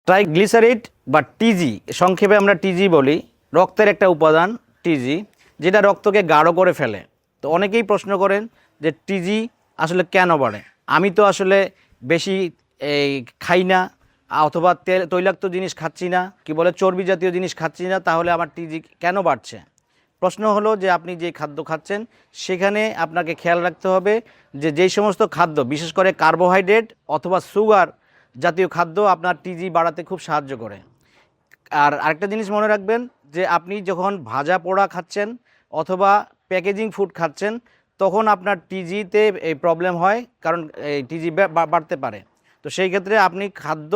Triglyceride বা টিজি, সংক্ষেপে আমরা টিজি বলি, রক্তের একটা উপাদান টিজি, যেটা রক্তকে গাঢ় করে ফেলে। তো অনেকেই প্রশ্ন করেন যে টিজি আসলে কেন বাড়ে। আমি তো আসলে বেশি এই খাই না, অথবা তৈলাক্ত জিনিস খাচ্ছি না, কি বলে চর্বি জাতীয় জিনিস খাচ্ছি না, তাহলে আমার টিজি কেন বাড়ছে। প্রশ্ন হলো যে আপনি যে খাদ্য খাচ্ছেন সেখানে আপনাকে খেয়াল রাখতে হবে যে যেই সমস্ত খাদ্য, বিশেষ করে কার্বোহাইড্রেট অথবা সুগার জাতীয় খাদ্য আপনার টিজি বাড়াতে খুব সাহায্য করে। আর আরেকটা জিনিস মনে রাখবেন যে আপনি যখন ভাজা পোড়া খাচ্ছেন অথবা প্যাকেজিং ফুড খাচ্ছেন তখন আপনার টিজিতে এই প্রবলেম হয়, কারণ এই টিজি বাড়তে পারে। তো সেই ক্ষেত্রে আপনি খাদ্য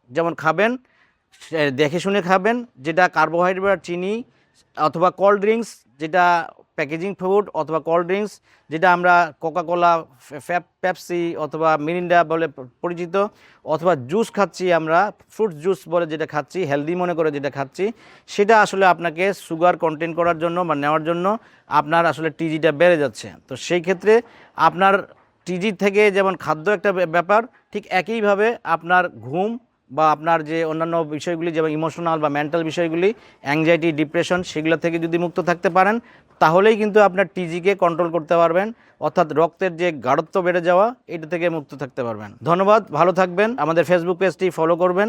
যেমন খাবেন দেখে শুনে খাবেন, যেটা কার্বোহাইড্রেট, চিনি অথবা কোল্ড ড্রিঙ্কস, যেটা প্যাকেজিং ফুড অথবা কোল্ড ড্রিঙ্কস, যেটা আমরা কোকাকোলা, পেপসি অথবা মিরিন্ডা বলে পরিচিত, অথবা জুস খাচ্ছি আমরা, ফ্রুট জুস বলে যেটা খাচ্ছি, হেলদি মনে করে যেটা খাচ্ছি, সেটা আসলে আপনাকে সুগার কন্টেন্ট করার জন্য বা নেওয়ার জন্য আপনার আসলে টিজিটা বেড়ে যাচ্ছে। তো সেই ক্ষেত্রে আপনার টিজি থেকে যেমন খাদ্য একটা ব্যাপার, ঠিক একইভাবে আপনার ঘুম বা আপনার যে অন্যান্য বিষয়গুলি যেমন ইমোশনাল বা মেন্টাল বিষয়গুলি, অ্যাংজাইটি, ডিপ্রেশন, সেগুলো থেকে যদি মুক্ত থাকতে পারেন তাহলেই কিন্তু আপনার টিজিকে কন্ট্রোল করতে পারবেন, অর্থাৎ রক্তের যে গাঢ়ত্ব বেড়ে যাওয়া এটা থেকে মুক্ত থাকতে পারবেন। ধন্যবাদ, ভালো থাকবেন, আমাদের ফেসবুক পেজটি ফলো করবেন।